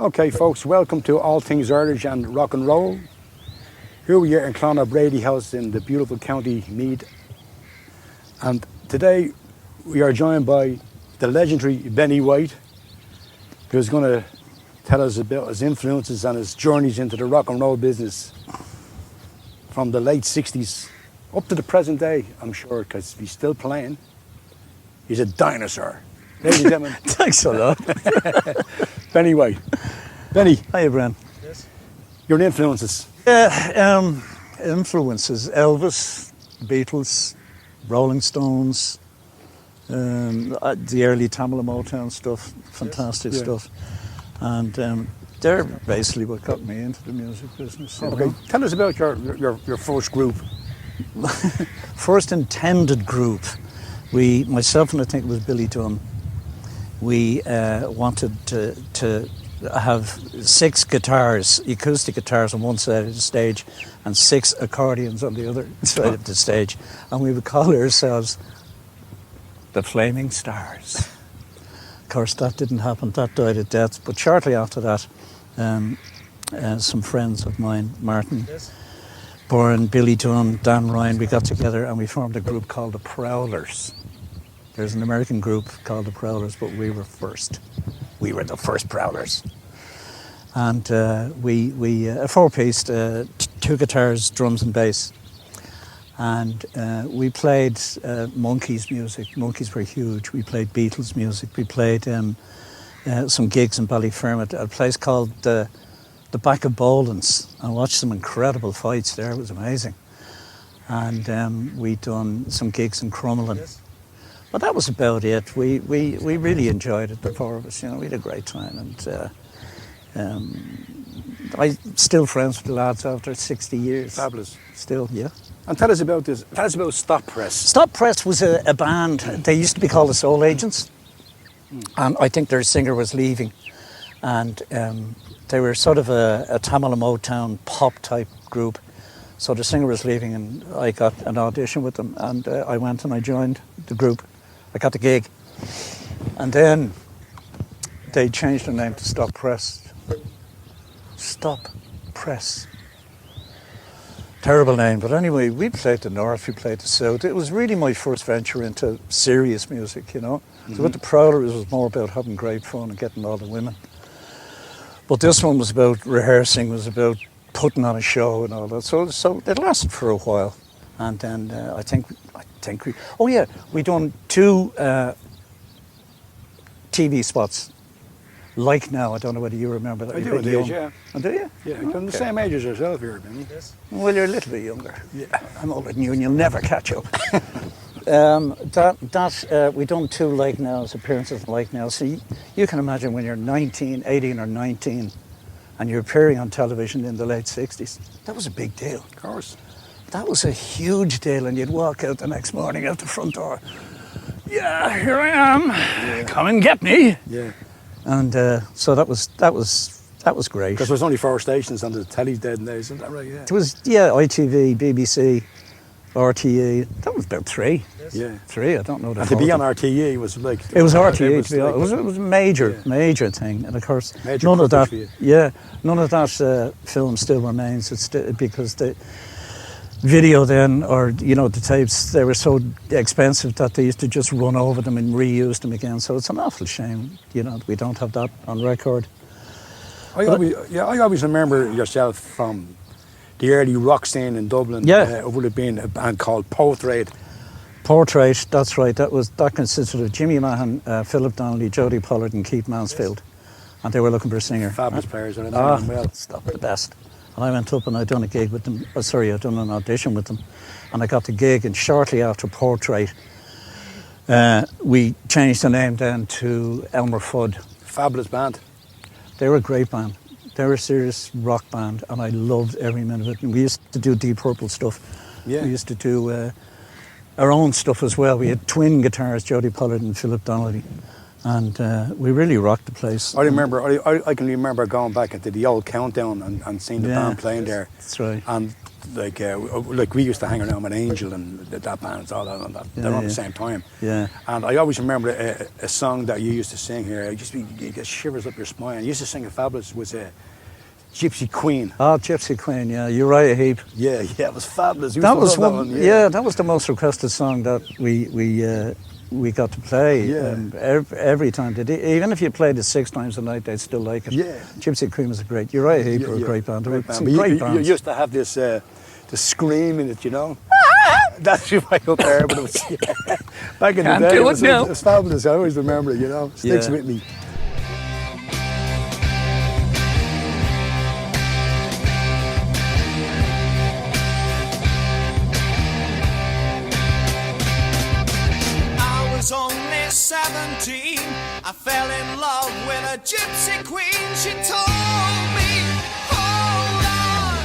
Okay, folks, welcome to All Things Irish and Rock and Roll. Here we are in Clonard Brady House in the beautiful County Meath. And today we are joined by the legendary Benny White, who's going to tell us about his influences and his journeys into the rock and roll business from the late 60s up to the present day, I'm sure, because he's still playing. He's a dinosaur. Ladies and gentlemen. Thanks a lot. Benny White. Benny. Hiya, Bren. Yes. Your influences. Influences. Elvis, Beatles, Rolling Stones, the early Tamil Motown stuff, fantastic stuff. And they're basically what got me into the music business. Okay, tell us about your first group. First intended group. Myself and I think it was Billy Dunn, we wanted to have 6 guitars, acoustic guitars on one side of the stage and 6 accordions on the other side of the stage. And we would call ourselves the Flaming Stars. Of course, that didn't happen, that died a death. But shortly after that, some friends of mine, Martin, Bourne, Billy Dunn, Dan Ryan, we got together and we formed a group called the Prowlers. There's an American group called the Prowlers, but we were first. We were the first Prowlers. And we a 4-piece, 2 guitars, drums and bass. And we played Monkees music. Monkees were huge. We played Beatles music. We played some gigs in Ballyfermot at a place called the Back of Boldens. I watched some incredible fights there. It was amazing. And we'd done some gigs in Crumlin. Yes. But that was about it. We really enjoyed it, the 4 of us. You know, we had a great time. And I'm still friends with the lads after 60 years. Fabulous. Still, yeah. And tell us about this. Tell us about Stop Press. Stop Press was a band. They used to be called the Soul Agents. And I think their singer was leaving. And they were sort of a Tamil Motown pop type group. So the singer was leaving and I got an audition with them. And I went and I joined the group. I got the gig. And then they changed their name to Stop Press. Stop Press. Terrible name, but anyway, we played the North, we played the South. It was really my first venture into serious music, you know. Mm-hmm. So with the Prowlers, it was more about having great fun and getting all the women. But this one was about rehearsing, was about putting on a show and all that. So it lasted for a while. And then I think we done 2 TV spots. Like Now, I don't know whether you remember that. I do indeed, yeah. Oh, do you? Yeah, I'm the same age as yourself here, Benny. Yes. Well, you're a little bit younger. Yeah. I'm older than you and you'll never catch up. We done 2 Like Now's, appearances Like Now. So you can imagine when you're 18 or 19 and you're appearing on television in the late 60s. That was a big deal. Of course. That was a huge deal, and you'd walk out the next morning out the front door. Yeah, here I am. Yeah. Come and get me. Yeah. And so that was great. Because there was only 4 stations on the telly then days, isn't that right? Yeah. It was ITV, BBC, RTE. That was about 3. Yes. Yeah. 3. I don't know. And to be on RTE was like. It was RTE. It was a major thing, and of course none of that. Yeah, none of that film still remains. It's because the video then, or the tapes, they were so expensive that they used to just run over them and reuse them again. So it's an awful shame, we don't have that on record. I always remember yourself from the early rock scene in Dublin. Yeah. It would have been a band called Portrait. Portrait, that's right. That consisted of Jimmy Mahan, Philip Donnelly, Jody Pollard and Keith Mansfield. And they were looking for a singer. Fabulous players. I remember them well. Stop, the best. And I went up and I'd done a gig with them. I'd done an audition with them. And I got the gig, and shortly after Portrait, we changed the name then to Elmer Fudd. Fabulous band. They were a great band. They were a serious rock band, and I loved every minute of it. And we used to do Deep Purple stuff. Yeah. We used to do our own stuff as well. We had twin guitars, Jody Pollard and Philip Donnelly. And we really rocked the place. I can remember going back into the old Countdown and seeing the band playing there. That's right. And like we used to hang around with Angel and that band and all that, and that. They're on the same time. Yeah. And I always remember a song that you used to sing here. You get shivers up your spine. You used to sing a fabulous was a Gypsy Queen. Oh, Gypsy Queen, yeah, Uriah Heep. Yeah, it was fabulous. That was one. Yeah, that was the most requested song that we got to play. Yeah. Every time, even if you played it 6 times a night, they'd still like it. Yeah. Gypsy Queen was a great. Uriah Heep were a great band. There were some great bands. You used to have this the scream in it, you know. That's right up there, but it was back in the day. It was fabulous. I always remember it. You know, sticks with me. Only 17, I fell in love with a gypsy queen. She told me, hold on.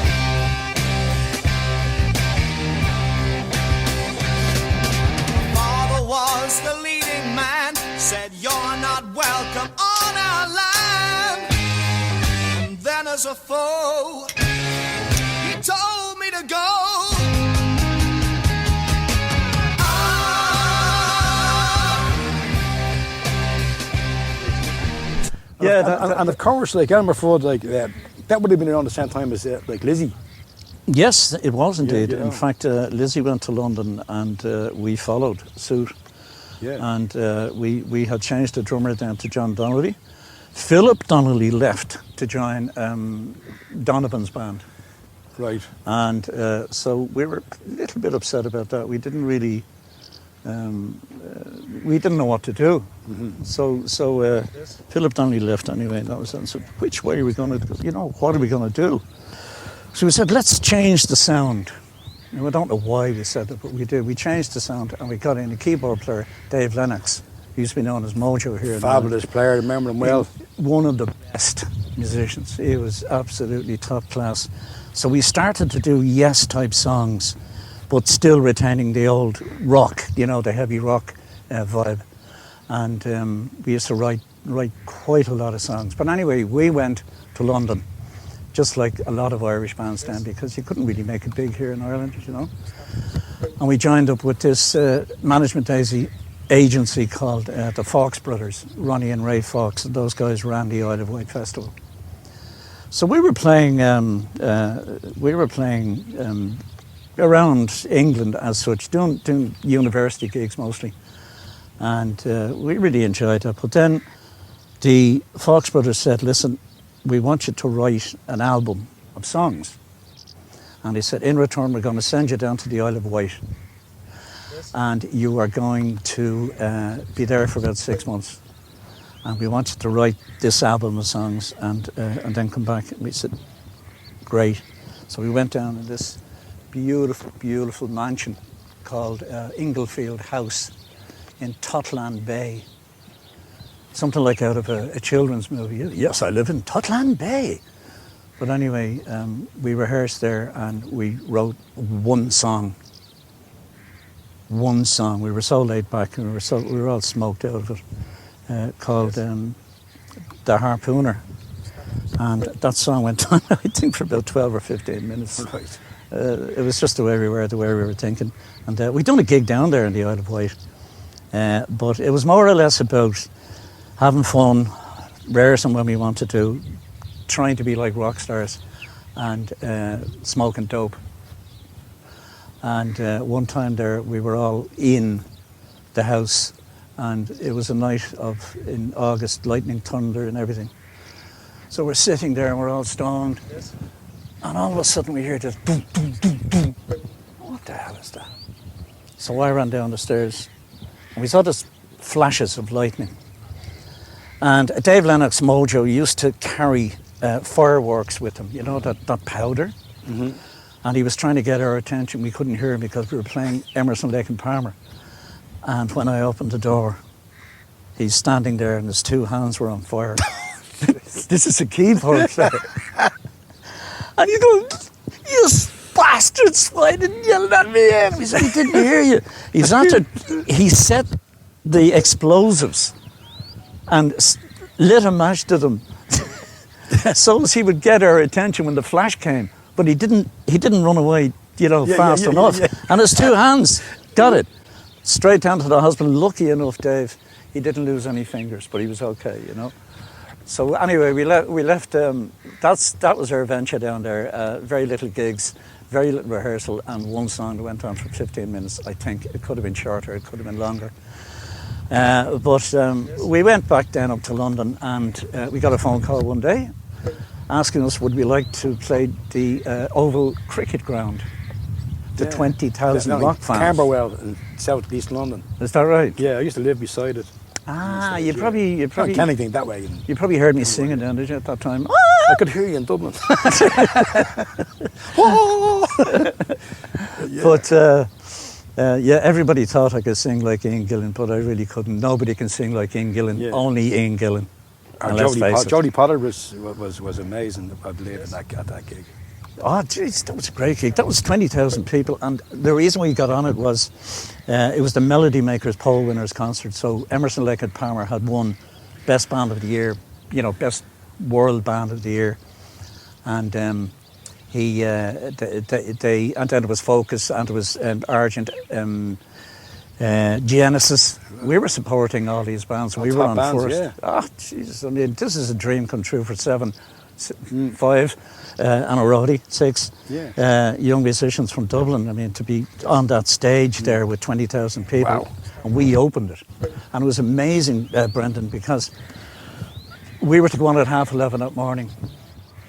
My father was the leading man, said you're not welcome on our land. And then as a foe, he told me to go. Yeah, and of course, like Elmer Fudd, like that would have been around the same time as like Lizzie. Yes, it was indeed. You know. In fact, Lizzie went to London and we followed suit. Yeah. And we had changed the drummer down to John Donnelly. Philip Donnelly left to join Donovan's band. Right. And so we were a little bit upset about that. We didn't really, we didn't know what to do. Mm-hmm. So Philip Donnelly left anyway. That was so which way are we going to, what are we going to do? So we said, let's change the sound. And I don't know why we said that, but we did. We changed the sound and we got in a keyboard player, Dave Lennox. He used to be known as Mojo here. Fabulous player, I remember him well. One of the best musicians. He was absolutely top class. So we started to do yes-type songs, but still retaining the old rock, the heavy rock vibe. And we used to write quite a lot of songs. But anyway, we went to London, just like a lot of Irish bands then, because you couldn't really make it big here in Ireland, And we joined up with this management agency called the Fox Brothers, Ronnie and Ray Fox, and those guys ran the Isle of Wight Festival. So we were playing around England as such, doing university gigs mostly, and we really enjoyed it. But then the Fox Brothers said, "Listen, we want you to write an album of songs," and he said, "In return, we're going to send you down to the Isle of Wight, and you are going to be there for about 6 months." And we want you to write this album of songs and then come back. And we said, great. So we went down in this beautiful, beautiful mansion called Inglefield House in Totland Bay. Something like out of a children's movie. Yes, I live in Totland Bay. But anyway, we rehearsed there and we wrote one song. One song. We were so laid back and we were all smoked out of it. Called The Harpooner, and that song went on I think for about 12 or 15 minutes. Right. It was just the way we were thinking, and we done a gig down there in the Isle of Wight, but it was more or less about having fun, rehearsing when we wanted to, trying to be like rock stars, and smoking dope. And one time there we were all in the house. And it was a night in August, lightning, thunder and everything. So we're sitting there and we're all stoned. Yes. And all of a sudden we hear this boom, boom, boom, boom. What the hell is that? So I ran down the stairs and we saw this flashes of lightning. And Dave Lennox Mojo used to carry fireworks with him, that powder. Mm-hmm. And he was trying to get our attention. We couldn't hear him because we were playing Emerson, Lake and Palmer. And when I opened the door, he's standing there and his 2 hands were on fire. This is a keyboard player. And you go, "You bastards, why didn't you let me in?" He said, "He didn't hear you." He set the explosives and lit a match to them so as he would get our attention when the flash came. but he didn't run away, fast enough. Yeah. And his two hands got it straight down to the husband. Lucky enough, Dave, he didn't lose any fingers, but he was okay, So anyway, we left. That was our adventure down there. Very little gigs, very little rehearsal, and one song that went on for 15 minutes. I think it could have been shorter, it could have been longer. But we went back down up to London, and we got a phone call one day asking us would we like to play the Oval Cricket Ground, the 20,000 rock fans. Camberwell in South East London. Is that right? Yeah, I used to live beside it. You probably Not anything that way. you probably heard me singing down, did you, at that time? I could hear you in Dublin. But everybody thought I could sing like Ian Gillan, but I really couldn't. Nobody can sing like Ian Gillan. Yeah. Only Ian Gillan. And let's face it. Jodie Potter was amazing, I believe, at that gig. Oh, jeez, that was a great gig. That was 20,000 people, and the reason we got on it was the Melody Makers Poll Winners concert. So Emerson, Lake and Palmer had won Best Band of the Year, Best World Band of the Year, and and then it was Focus, and it was Argent, Genesis. We were supporting all these bands. We were on bands, first. yeah. Oh, Jesus! I mean, this is a dream come true for 5. And a roadie, 6 young musicians from Dublin. I mean, to be on that stage there with 20,000 people, Wow. and we opened it, and it was amazing, Brendan, because we were to go on at 11:30 that morning,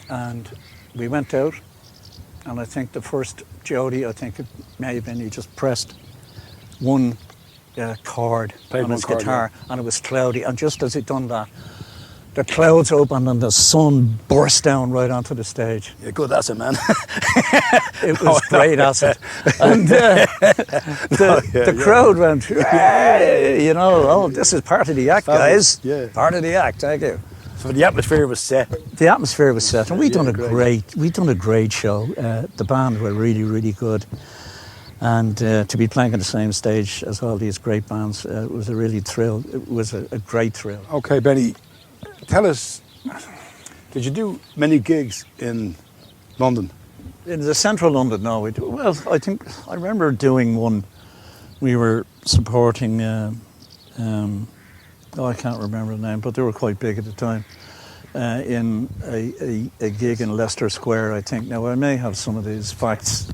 and we went out, and I think the first Jody, I think it may have been, he just pressed one chord Played on one his chord, guitar, and it was cloudy, and just as he'd done that, the clouds opened and the sun burst down right onto the stage. Yeah, good acid, man. It was great acid. And the crowd went, "Hey," this is part of the act, guys. Yeah. Part of the act, thank you. So the atmosphere was set. The atmosphere was set, and we done a great. great show. The band were really, really good. And to be playing on the same stage as all these great bands was a really thrill. It was a great thrill. Okay, Benny, tell us, did you do many gigs in London? In the central London, no. Well, I think I remember doing one. We were supporting, I can't remember the name, but they were quite big at the time, in a gig in Leicester Square, I think. Now, I may have some of these facts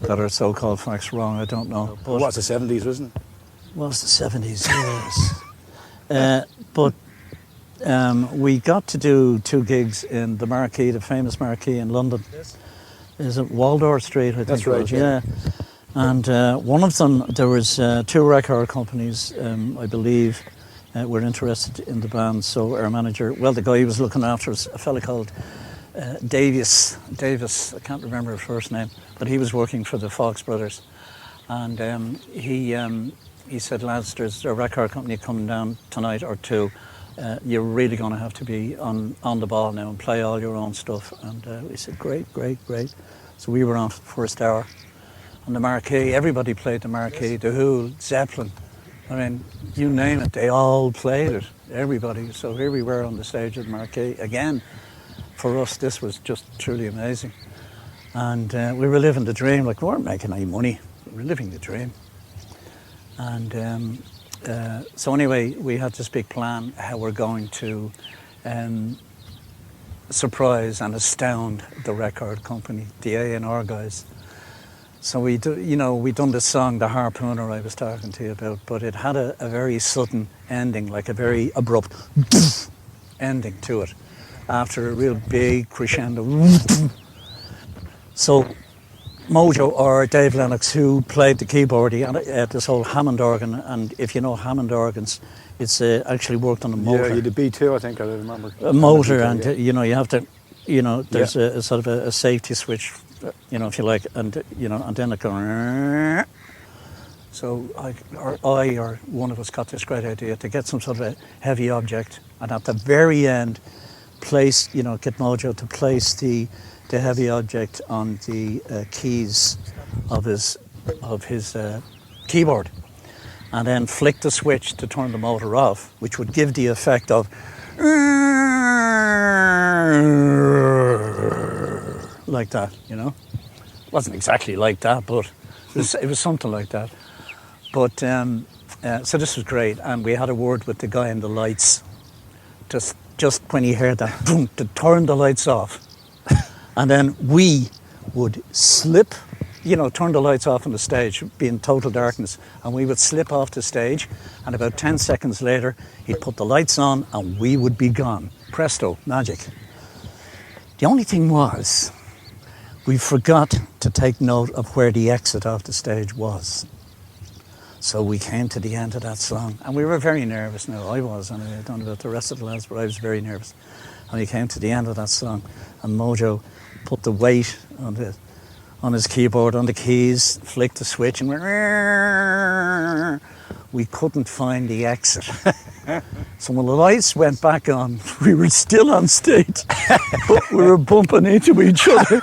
that are so-called facts wrong, I don't know. But It was the 70s, wasn't it? It was the 70s, yes. But we got to do 2 gigs in the Marquee, the famous Marquee in London. Is it Waldorf Street, I think? That's right, yeah. And one of them, there was 2 record companies, I believe, were interested in the band. So our manager, the guy who was looking after us, a fella called Davis, I can't remember his first name, but he was working for the Fox Brothers. And he said, lads, there's a record company coming down tonight or 2. You're really going to have to be on the ball now and play all your own stuff. And we said, great. So we were on for the first hour. On the Marquee, everybody played the Marquee, The Who, Zeppelin. I mean, you name it, they all played it, everybody. So here we were on the stage at the Marquee. Again, for us, this was just truly amazing. And we were living the dream, like we weren't making any money, we were living the dream. And so anyway, we had this big plan how we're going to surprise and astound the record company, the A&R guys. So we done this song, The Harpooner, I was talking to you about, but it had a very sudden ending, like a very abrupt ending to it, after a real big crescendo. So Mojo, or Dave Lennox, who played the keyboard, he had this whole Hammond organ, and if you know Hammond organs, it's actually worked on a motor. Yeah, you did B2, I think, I remember. A motor, B2, and you have to, there's a sort of a safety switch, if you like, and and then it goes. So I or one of us got this great idea to get some sort of a heavy object, and at the very end, get Mojo to place the heavy object on the keys of his keyboard, and then flick the switch to turn the motor off, which would give the effect of like that, you know. It wasn't exactly like that, but it was something like that. But so this was great, and we had a word with the guy in the lights. Just when he heard that, boom, to turn the lights off, and then we would slip, you know, turn the lights off on the stage, be in total darkness, and we would slip off the stage, and about 10 seconds later, he'd put the lights on, and we would be gone. Presto, magic. The only thing was, we forgot to take note of where the exit off the stage was. So we came to the end of that song, and we were very nervous. Now, I was, anyway. I don't know about the rest of the lads, but I was very nervous. And we came to the end of that song, and Mojo put the weight on his keyboard, on the keys, flicked the switch, and went, we couldn't find the exit. So when the lights went back on, we were still on stage, but we were bumping into each other.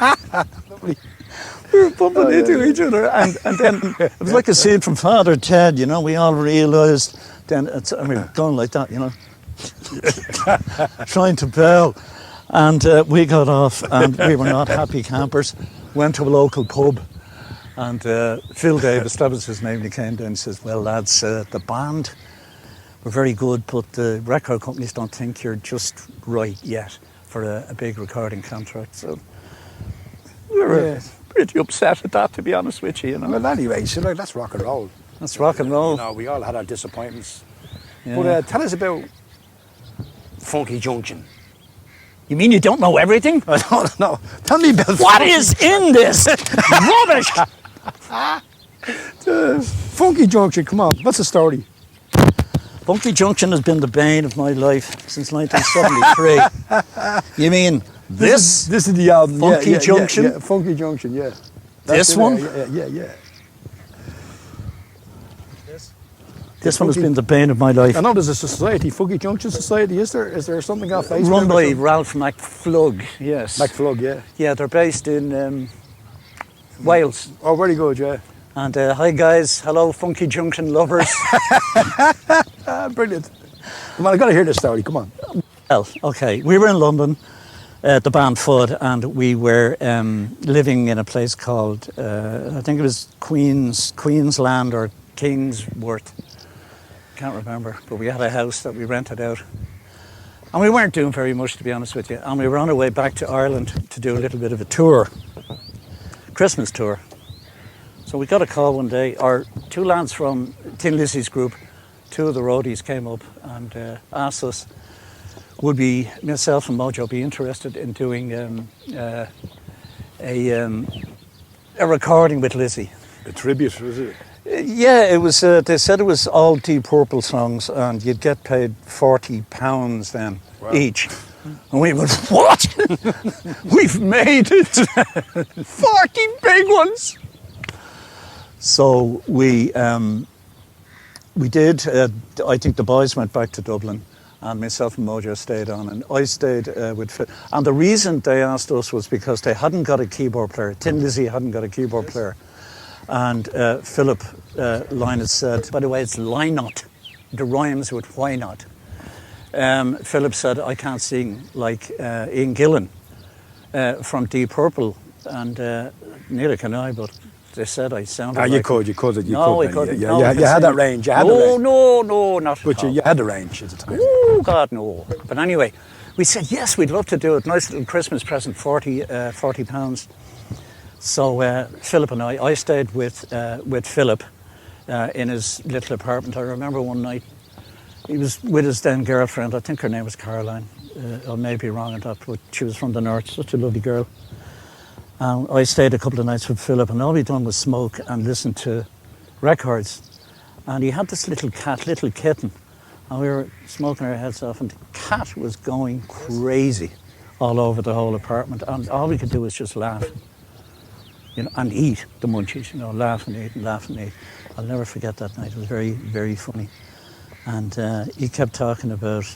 We were bumping into each other, and then it was like a scene from Father Ted, you know. We all realised, then and we were going like that, you know, trying to bow, and we got off, and we were not happy campers. Went to a local pub, and Phil Davis, that was his name. He came down and says, "Well, lads, the band were very good, but the record companies don't think you're just right yet for a big recording contract." So we were pretty upset at that, to be honest with you, you know. Well, anyway, so like, that's rock and roll. That's rock and roll. You know, we all had our disappointments. Yeah. But tell us about Funky Junction. You mean you don't know everything? I don't know. Tell me about What is in this rubbish? Funky Junction, come on, what's the story? Funky Junction has been the bane of my life since 1973. You mean this? This is the album. Funky Junction? Yeah, Funky Junction, yeah. This one? Yeah. This one has been the bane of my life. I know there's a society, Funky Junction Society, is there? Is there something on Facebook? Run by Ralph McFlug, yes. McFlug, yeah. Yeah, they're based in Wales. Oh, very good, yeah. And hi guys, hello Funky Junction lovers. Brilliant. Come on, I've got to hear this story, come on. Well, okay, we were in London, the band Fudd, and we were living in a place called, I think it was Queensland or Kingsworth. Can't remember, but we had a house that we rented out. And we weren't doing very much, to be honest with you. And we were on our way back to Ireland to do a little bit of a tour, Christmas tour. So we got a call one day, our two lads from Tin Lizzie's group, two of the roadies came up and asked us, would myself and Mojo be interested in doing a recording with Lizzie. A tribute, was it? Yeah, it was. They said it was all Deep Purple songs, and you'd get paid £40 then each. And we went, what? We've made it! 40 big ones. So we did. I think the boys went back to Dublin, and myself and Mojo stayed on, and I stayed with Phil. And the reason they asked us was because they hadn't got a keyboard player. Tin Lizzie hadn't got a keyboard player. And Philip Lynott said, by the way, it's Lynott. The rhymes with why not. Philip said, I can't sing like Ian Gillan from Deep Purple. And neither can I, but they said I sounded like... You could. No, I couldn't. You had that range. No, not But you had the range at the time. Oh, God, no. But anyway, we said, yes, we'd love to do it. Nice little Christmas present, £40. So Philip and I stayed with Philip in his little apartment. I remember one night he was with his then girlfriend. I think her name was Caroline. I may be wrong on that, but she was from the north. Such a lovely girl. I stayed a couple of nights with Philip, and all we done was smoke and listen to records. And he had this little kitten, and we were smoking our heads off, and the cat was going crazy all over the whole apartment, and all we could do was just laugh. You know, and eat the munchies, you know, laugh and eat. I'll never forget that night. It was very, very funny. And he kept talking about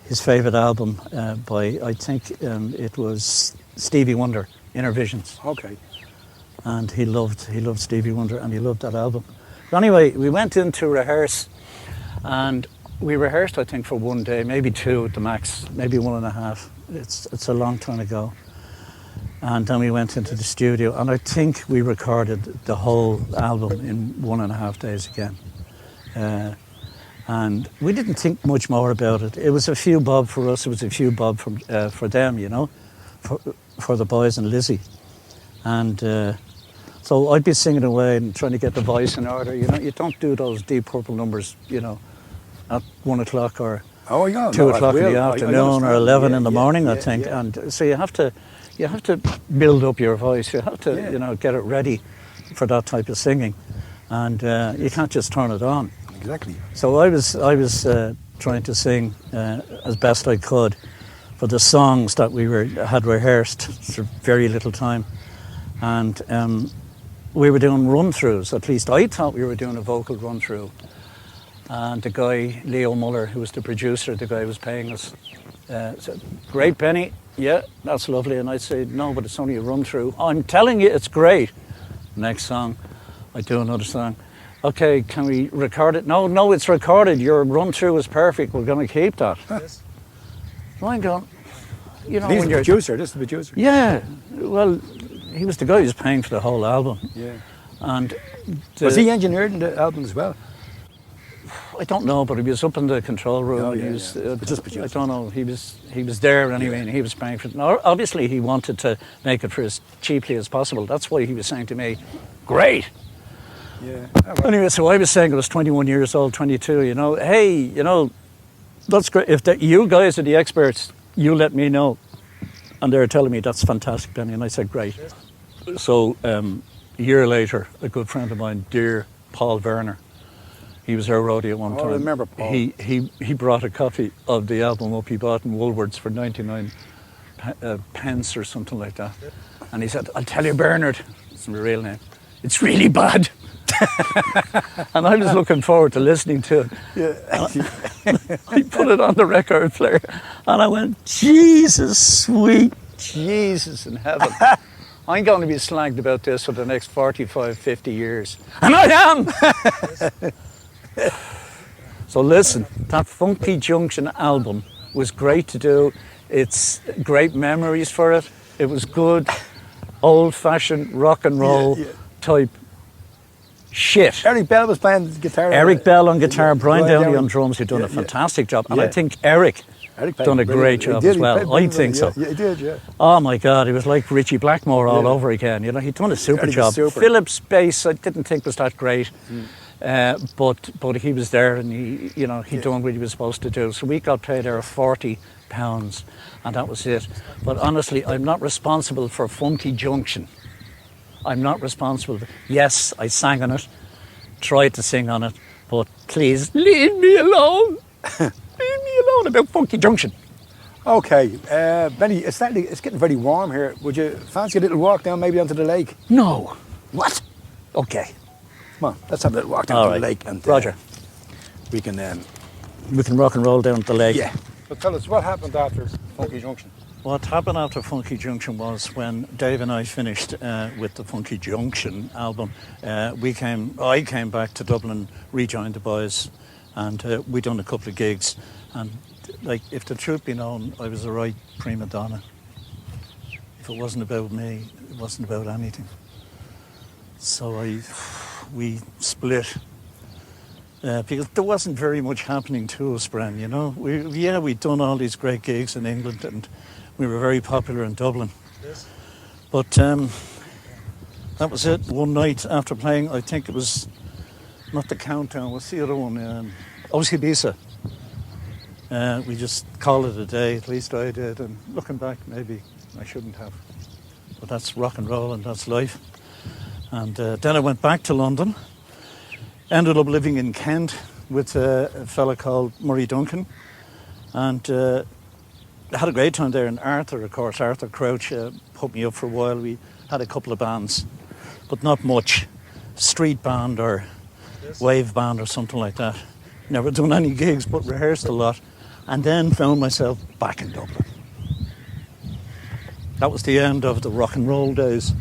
his favourite album by, I think it was Stevie Wonder, Inner Visions. Okay. And he loved Stevie Wonder, and he loved that album. But anyway, we went in to rehearse, and we rehearsed, I think, for one day, maybe two at the max, maybe 1.5. It's a long time ago. And then we went into the studio, and I think we recorded the whole album in 1.5 days again. And we didn't think much more about it. It was a few bob for us, it was a few bob for them, you know, for the boys and Lizzie. And so I'd be singing away and trying to get the voice in order. You know, you don't do those Deep Purple numbers, you know, at 1 o'clock or 2 o'clock in the afternoon or 11 in the morning, I think. Yeah. And so you have to build up your voice. You have to, you know, get it ready for that type of singing, and you can't just turn it on. Exactly. So I was trying to sing as best I could for the songs that we had rehearsed for very little time, and we were doing run-throughs. At least I thought we were doing a vocal run-through. And the guy, Leo Muller, who was the producer, the guy who was paying us, said, "Great, Penny. Yeah, that's lovely." And I said, "No, but it's only a run-through." "I'm telling you, it's great." Next song, I do another song. "Okay, can we record it?" No, it's recorded. Your run-through is perfect. We're going to keep that. Yes. I'm going, you know, He's the producer. This is the producer. Yeah. Well, he was the guy who was paying for the whole album. Yeah. And was he engineering the album as well? I don't know, but he was up in the control room. Oh, yeah, he was, just producer. I don't know. He was there anyway, and he was paying for it. Now, obviously, he wanted to make it for as cheaply as possible. That's why he was saying to me, "Great." Yeah. Anyway, so I was saying I was 21 years old, 22. You know, hey, you know, that's great. If you guys are the experts, you let me know. And they're telling me that's fantastic, Benny. And I said, "Great." So a year later, a good friend of mine, dear Paul Werner, he was our roadie at one time. I remember Paul. He brought a copy of the album up he bought in Woolworths for 99 pence or something like that. And he said, "I'll tell you, Bernard," it's my real name, "it's really bad." And I was looking forward to listening to it. Yeah. I put it on the record player and I went, "Jesus, sweet Jesus in heaven. I'm going to be slagged about this for the next 45, 50 years." And I am! So listen, that Funky Junction album was great to do. It's great memories for it. It was good, old-fashioned rock and roll type shit. Eric Bell was playing guitar. Eric Bell on guitar, Brian Downey on drums, who'd done a fantastic job. And I think Eric done a great job as well. I think so. Yeah, he did, yeah. Oh my God, he was like Richie Blackmore all over again. You know, he'd done a super job. Philip's bass, I didn't think was that great. But he was there, and he done what he was supposed to do. So we got paid our £40, and that was it. But honestly, I'm not responsible for Funky Junction. I'm not responsible. Yes, I sang on it, tried to sing on it, but please leave me alone. Leave me alone about Funky Junction. Okay, Benny, it's getting very warm here. Would you fancy a little walk down maybe onto the lake? No. What? Okay. Come on, let's have a little walk down to the lake. And Roger. We can rock and roll down to the lake. Yeah. So tell us, what happened after Funky Junction? What happened after Funky Junction was when Dave and I finished with the Funky Junction album, I came back to Dublin, rejoined the boys, and we done a couple of gigs. And like, if the truth be known, I was the right prima donna. If it wasn't about me, it wasn't about anything. So we split. Because there wasn't very much happening to us, Bren, you know. We'd done all these great gigs in England, and we were very popular in Dublin. Yes. But that was it. One night after playing, I think it was not the Countdown, what's the other one? Ibiza. We just called it a day, at least I did. And looking back, maybe I shouldn't have. But that's rock and roll and that's life. And then I went back to London. Ended up living in Kent with a fella called Murray Duncan, and had a great time there. And Arthur Crouch put me up for a while. We had a couple of bands, but not much. Street band or wave band or something like that. Never done any gigs, but rehearsed a lot, and then found myself back in Dublin. That was the end of the rock and roll days.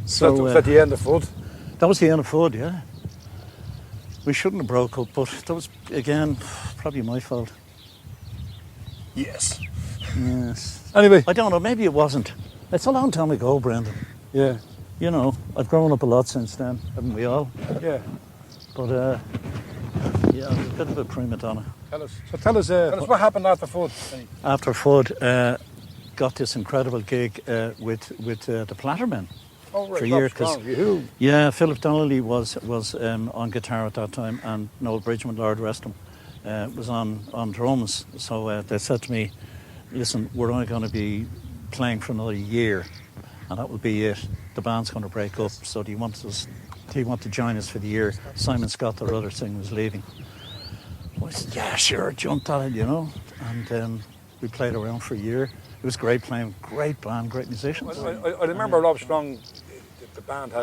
So was that the end of Fudd? That was the end of Fudd, yeah. We shouldn't have broke up, but that was, again, probably my fault. Yes. Yes. Anyway. I don't know, maybe it wasn't. It's a long time ago, Brendan. Yeah. You know, I've grown up a lot since then, haven't we all? Yeah. But, yeah, I was a bit of a prima donna. Tell us what happened after Fudd. After Fudd, got this incredible gig with the Plattermen. Oh, right. For a year. Who? Yeah, Philip Donnelly was on guitar at that time, and Noel Bridgman, Lord rest him, was on drums. So they said to me, listen, we're only going to be playing for another year, and that will be it. The band's going to break up, so do you want to join us for the year? Simon Scott, their other singer, was leaving. I said, yeah, sure, jumped at it, you know. And we played around for a year. It was great playing, great band, great musicians. I remember Rob Strong, the band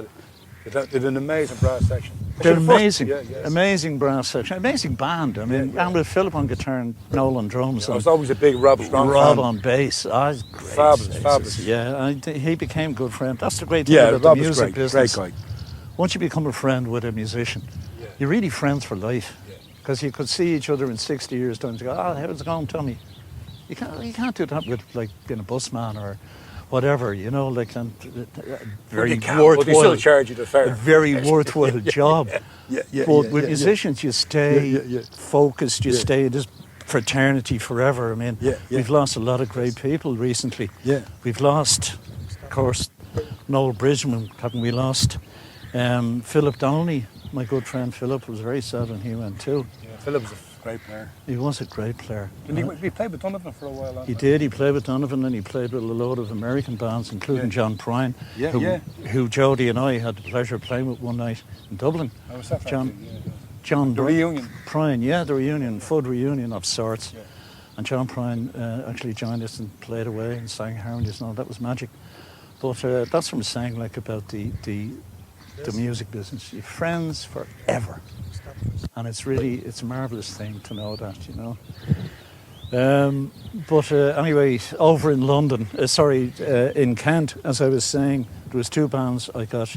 did an amazing brass section. They're amazing, amazing brass section, amazing band. I mean, and with Philip on guitar and Noel on drums. I was always a big Rob Strong Rob fan. on bass. Great. Fabulous. Yeah, he became a good friend. That's the great thing Yeah, about Rob the was music great, business. great guy. Once you become a friend with a musician, you're really friends for life. Because you could see each other in 60 years' time and go, how's it going, Tommy? You can't do that with, like, being a busman or whatever, you know, like, very worthwhile. But they still charge you the fare. A very worthwhile job. But with musicians, you stay focused, you stay in this fraternity forever. I mean, we've lost a lot of great people recently. Yeah. We've lost, of course, Noel Bridgman, haven't we lost? Philip Donnelly, my good friend Philip, was very sad when he went too. Yeah, Philip was a great player. He was a great player. And he played with Donovan for a while. He did. He played with Donovan, and he played with a load of American bands, including John Prine, who Jody and I had the pleasure of playing with one night in Dublin. Oh, was that John the reunion. Prine, the reunion, Fudd reunion of sorts. Yeah. And John Prine actually joined us and played away and sang harmonies and all. That was magic. But that's what I'm saying, like, about the music business. You're friends forever. And it's a marvellous thing to know that, you know. But anyway, over in London, in Kent, as I was saying, there was two bands I got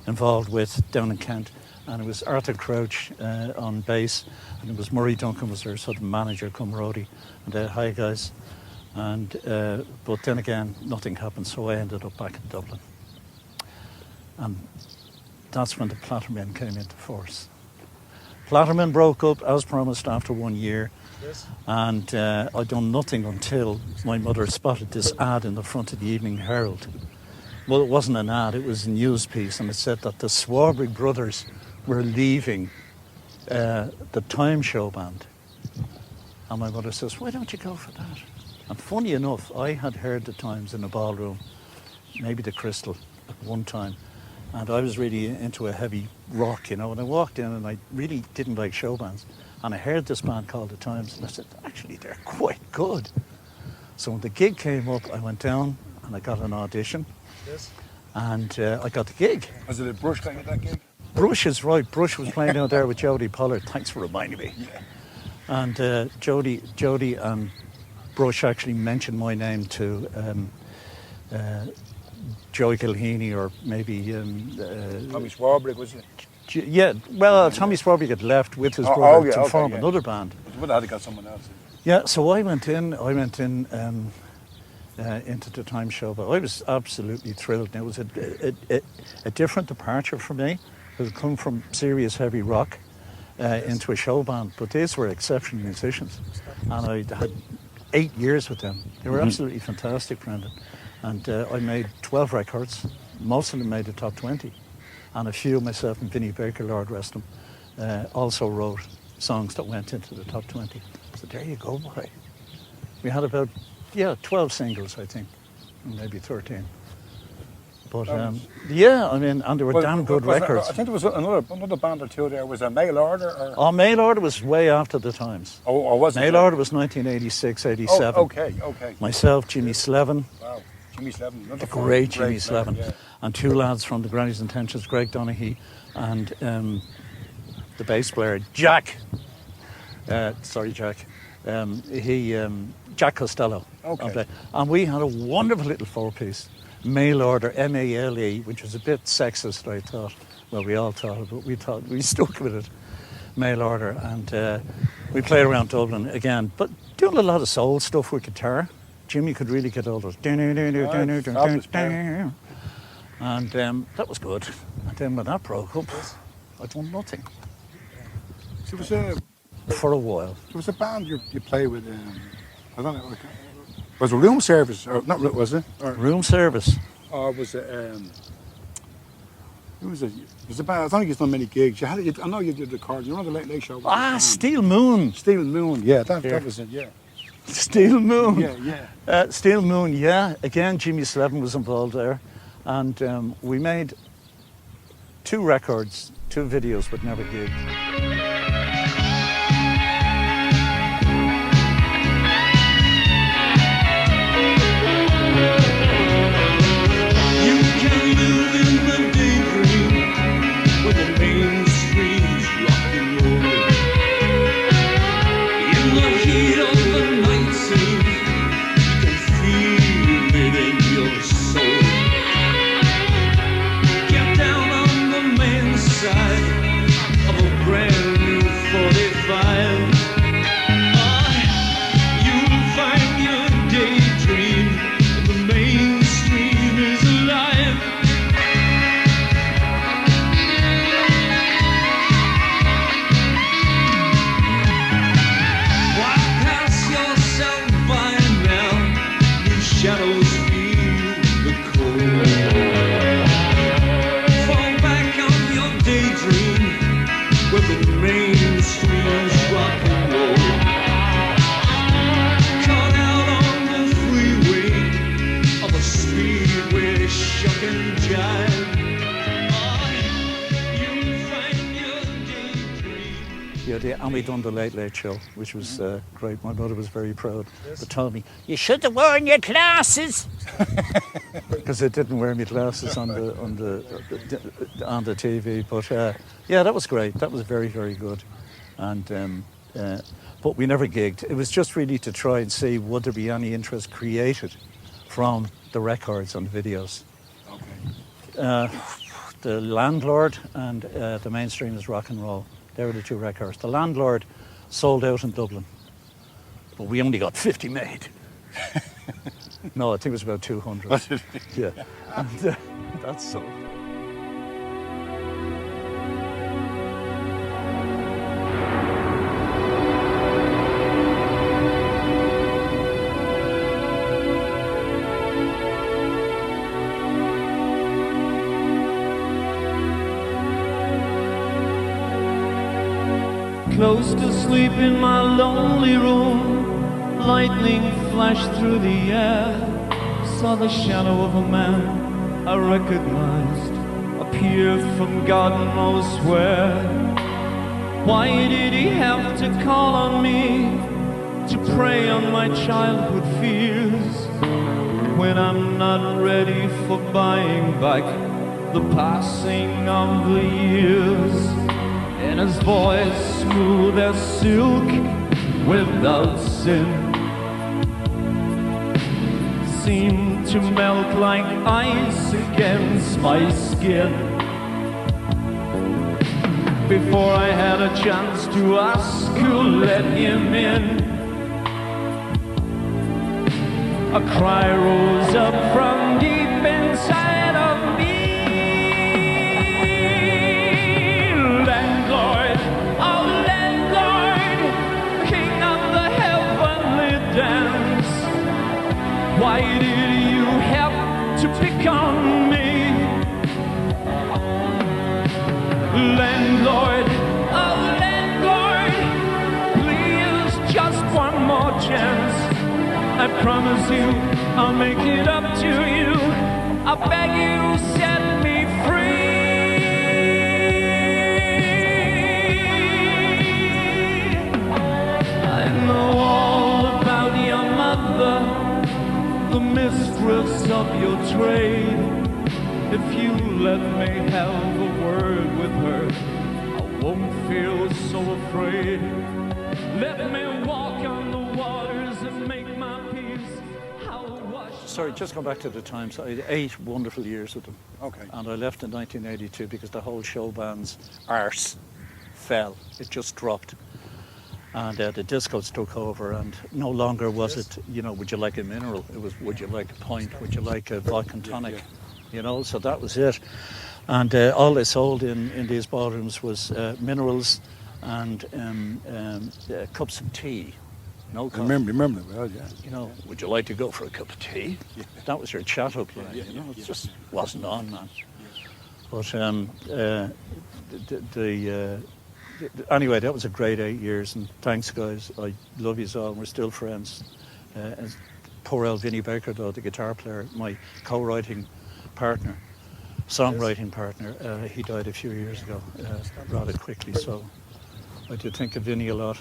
involved with down in Kent. And it was Arthur Crouch on bass, and it was Murray Duncan was their sort of manager, come roadie. And hi guys. And but then again, nothing happened, so I ended up back in Dublin. And that's when the Plattermen came into force. Plattermen broke up, as promised, after 1 year. Yes. And I'd done nothing until my mother spotted this ad in the front of the Evening Herald. Well, it wasn't an ad, it was a news piece, and it said that the Swarbrick brothers were leaving the Time Show band. And my mother says, why don't you go for that? And funny enough, I had heard the Times in a ballroom, maybe the Crystal at one time. And I was really into a heavy rock, you know, and I walked in and I really didn't like show bands. And I heard this band called The Times, and I said, actually, they're quite good. So when the gig came up, I went down and I got an audition. Yes. And I got the gig. Was it a Brush got you that gig? Brush is right. Brush was playing out there with Jody Pollard. Thanks for reminding me. Yeah. And Jody and Brush actually mentioned my name to Joey Kilheeney or maybe... Tommy Swarbrick, wasn't it? Yeah, well, Tommy Swarbrick had left with his brother to form another band. But you would have had to got someone else. Yeah, so I went in into the Time Show, but I was absolutely thrilled. It was a different departure for me. It had come from serious heavy rock into a show band, but these were exceptional musicians. And I had 8 years with them. They were absolutely fantastic, Brendan. And I made 12 records. Most of them made the top 20. And a few, myself and Vinnie Baker, Lord rest him, also wrote songs that went into the top 20. So there you go, boy. We had about, 12 singles, I think, maybe 13. But, I mean, and they were damn good records. I think there was another band or two there. Was a Mail Order? Or? Oh, Mail Order was way after the Times. Oh, was it? Mail Order was 1986, 87. Oh, okay. Myself, Jimmy Slevin. Wow, Jimmy Slevin. The great Jimmy Slevin. Yeah. And two lads from the Granny's Intentions, Greg Donaghy and the bass player, Jack. Jack. Jack Costello. Okay. And we had a wonderful little four-piece. Mail Order, M-A-L-E, which was a bit sexist, I thought. Well, we all thought it, but we stuck with it. Mail Order. And we played around Dublin again, but doing a lot of soul stuff with guitar. Jimmy could really get all those. Fabulous player. And that was good. And then when that broke up, I done nothing So there for a while. was a band you play with. I don't know. Was it Room Service or not? Was it? Room Service. Or was it? Who was it? It was a band. I don't think you've done many gigs. I know you did the cards. You know the Late Show. Steel Moon. Steel Moon. Yeah, that was it. Yeah. Steel Moon. Yeah. Steel Moon, yeah. Again, Jimmy Slevin was involved there. And we made 2 records, 2 videos, but never gigged. And we done the Late Show, which was great. My mother was very proud. But told me, you should have worn your glasses. Because I didn't wear my glasses on the TV. But yeah, that was great. That was very, very good. And but we never gigged. It was just really to try and see would there be any interest created from the records and the videos. Okay. The Landlord and The Mainstream is Rock and Roll. They were the 2 records. The Landlord sold out in Dublin, but we only got 50 made. No, I think it was about 200. Yeah, and that's sold. Close to sleep in my lonely room, lightning flashed through the air. Saw the shadow of a man I recognized appear from God knows where. Why did he have to call on me to prey on my childhood fears when I'm not ready for buying back the passing of the years? And his voice smooth as silk without sin seemed to melt like ice against my skin. Before I had a chance to ask who let him in, a cry rose up from deep inside of me. Why did you have to pick on me? Landlord, oh landlord, please just one more chance. I promise you I'll make it up to you. I beg you, set me free. I know all about your mother, the mistress of your trade. If you let me have a word with her, I won't feel so afraid. Let me walk on the waters and make my peace. Sorry, just go back to the times. I had 8 wonderful years with them. Okay. And I left in 1982 because the whole show band's arse fell. It just dropped. And the discos took over, and no longer was it, would you like a mineral? It was, would you like a pint? Would you like a vodka and tonic? So that was it. And all they sold in these ballrooms was minerals and cups of tea. No coffee. Remember, well, yeah. Would you like to go for a cup of tea? Yeah. That was your chat-up line, It just wasn't on, man. But anyway, that was a great 8 years, and thanks, guys. I love you all, and we're still friends. And poor old Vinnie Baker, though, the guitar player, my co-writing partner, songwriting partner, he died a few years ago, rather quickly, so I do think of Vinnie a lot.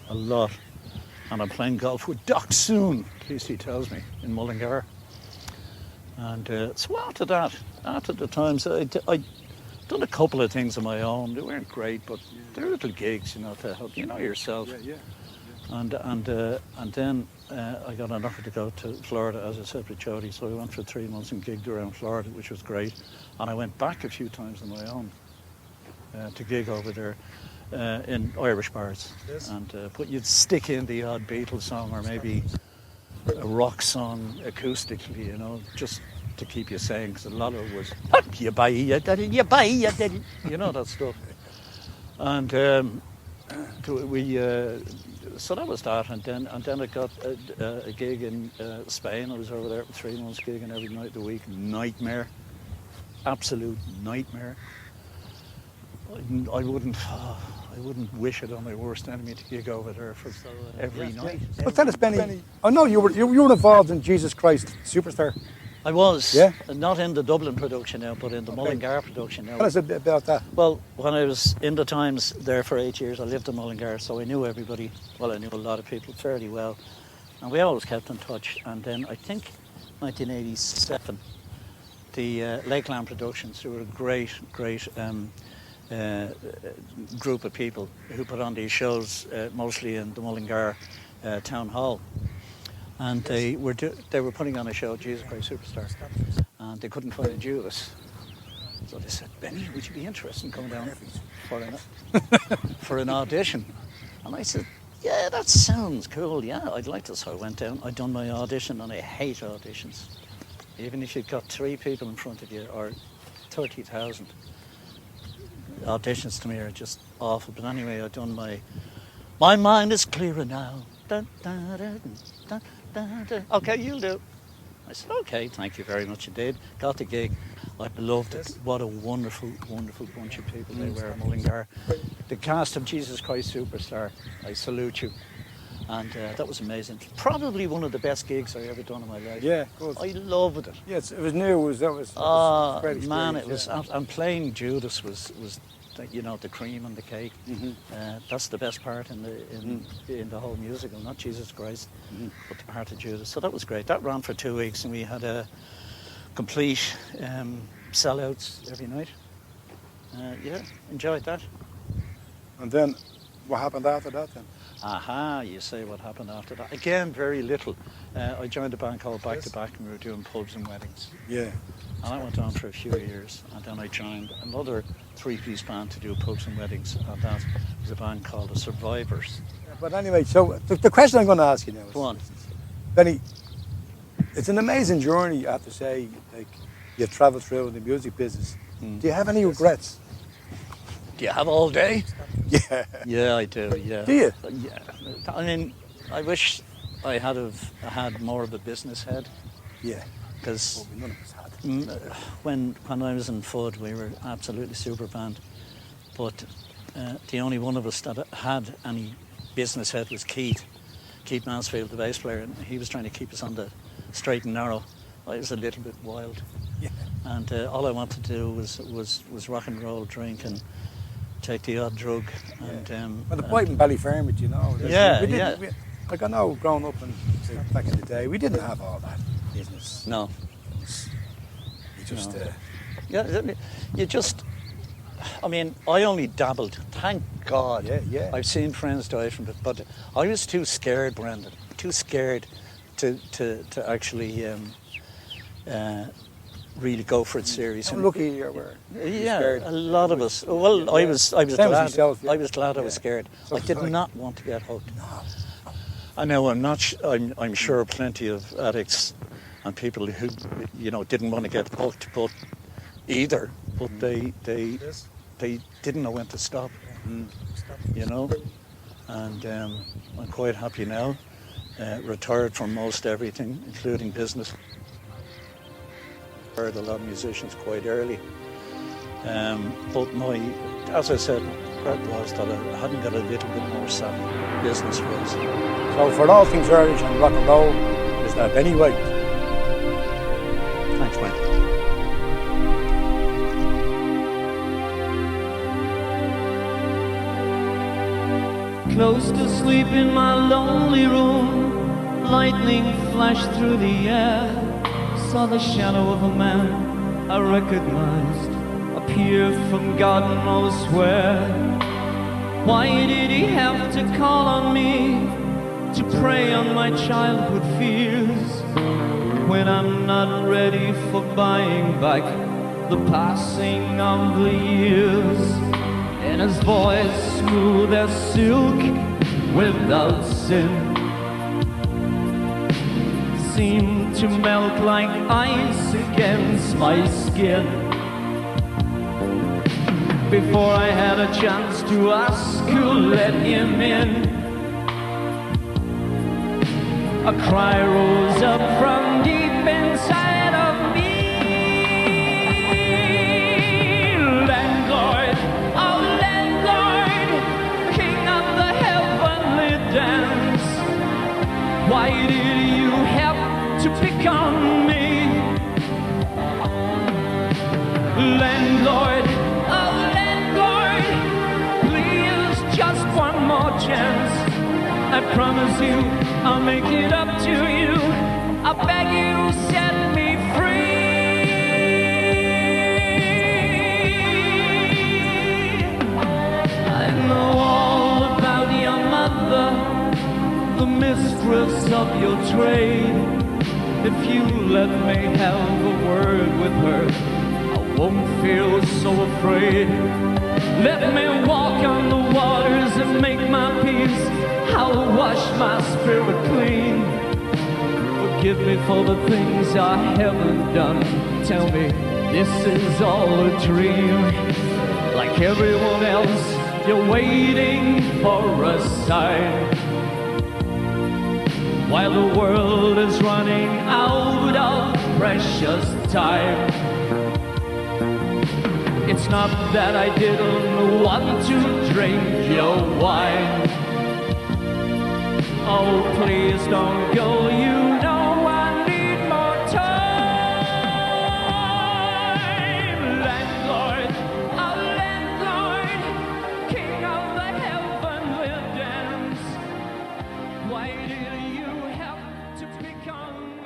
And I'm playing golf with Doc soon, Casey tells me, in Mullingar. And so after the times, I'd done a couple of things on my own. They weren't great, but they're little gigs, to help, yourself. Yeah. And then I got an offer to go to Florida as a separate chody, so I went for 3 months and gigged around Florida, which was great. And I went back a few times on my own to gig over there in Irish bars. Yes. But you'd stick in the odd Beatles song or maybe a rock song acoustically, just to keep you saying, because a lot of it was you buy, that stuff. And so that was that, and then I got a gig in Spain. I was over there for 3 months, gigging every night of the week. Nightmare, absolute nightmare. I wouldn't wish it on my worst enemy to gig over there for every night. But tell us, Benny. I know you were involved in Jesus Christ Superstar. I was, not in the Dublin production now, but in the Mullingar production now. Tell us a bit about that. Well, when I was in the Times there for 8 years, I lived in Mullingar, so I knew everybody. Well, I knew a lot of people fairly well, and we always kept in touch. And then I think 1987, the Lakeland Productions, who were a great group of people who put on these shows, mostly in the Mullingar Town Hall. And they were putting on a show, Jesus Christ Superstar, and they couldn't find a Judas. So they said, Benny, would you be interested in coming down for an audition? And I said, yeah, that sounds cool, yeah, I'd like to. So I went down, I'd done my audition, and I hate auditions. Even if you've got 3 people in front of you, or 30,000. Auditions to me are just awful. But anyway, I'd done my mind is clearer now. Dun, dun, dun, dun, dun, dun. Okay, you'll do. I said, okay, thank you very much indeed. Got the gig. I loved it. What a wonderful, wonderful bunch of people they were, Mullingar. The cast of Jesus Christ Superstar, I salute you. And that was amazing. Probably one of the best gigs I ever done in my life. Yeah, good. I loved it. Yes, it was new. That was great man, it experience, was. And playing Judas was the cream on the cake. Mm-hmm. That's the best part in the whole musical, not Jesus Christ, but the part of Judas. So that was great. That ran for 2 weeks, and we had a complete sellouts every night. Enjoyed that. And then, what happened after that then? You say what happened after that. Again, very little. I joined a band called Back to Back, and we were doing pubs and weddings. Yeah. And that went on for a few years. And then I joined another 3-piece band to do pubs and weddings. And that was a band called The Survivors. But anyway, so the question I'm going to ask you now is... Go on. Benny, it's an amazing journey, I have to say. Like, you've travelled through in the music business. Do you have any regrets? Do you have all day? Yeah. Yeah, I do, yeah. Do you? Yeah. I mean, I wish I had more of a business head. Yeah. Because none of us had. When I was in Fudd, we were absolutely super band. But the only one of us that had any business head was Keith Mansfield, the bass player, and he was trying to keep us on the straight and narrow. I was a little bit wild. Yeah. And all I wanted to do was rock and roll, drink, and take the odd drug. Yeah. And well, the point in Ballyfermot, you know. Like I know, growing up back in the day, we didn't have all that business. No. You just. No. You just. I mean, I only dabbled. Thank God. Yeah. I've seen friends die from it, but I was too scared, Brendan. Too scared to actually really go for it serious. How And lucky you were. yeah, scared. a lot of us. Well, I was Same as glad. myself, yeah. I was glad I was scared. So I did was I. not want to get hooked. I know. I'm sure plenty of addicts and people who, didn't want to get hooked, but they didn't know when to stop. And I'm quite happy now. Retired from most everything, including business. Heard a lot of musicians quite early. But as I said, regret was that I hadn't got a little bit more savvy business-wise. So for all things Irish and rock and roll, is that Benny White. Thanks, mate. Close to sleep in my lonely room, lightning flashed through the air. Saw the shadow of a man I recognized appear from God knows where. Why did he have to call on me to prey on my childhood fears, when I'm not ready for buying back the passing of the years? And his voice smooth as silk without sin seemed to melt like ice against my skin. Before I had a chance to ask who let him in, a cry rose up from deep inside of me. Landlord, oh landlord, king of the heavenly dance, why did you have to pick on me? Landlord, oh landlord, please just one more chance. I promise you I'll make it up to you. I beg you, set me free. I know all about your mother, the mistress of your trade. If you let me have a word with her, I won't feel so afraid. Let me walk on the waters and make my peace. I'll wash my spirit clean. Forgive me for the things I haven't done. Tell me this is all a dream. Like everyone else, you're waiting for a sign, while the world is running out of precious time. It's not that I didn't want to drink your wine. Oh, please don't go, you know I need more time. Landlord, oh landlord, king of the heavenly dance, why did you have to pick on me?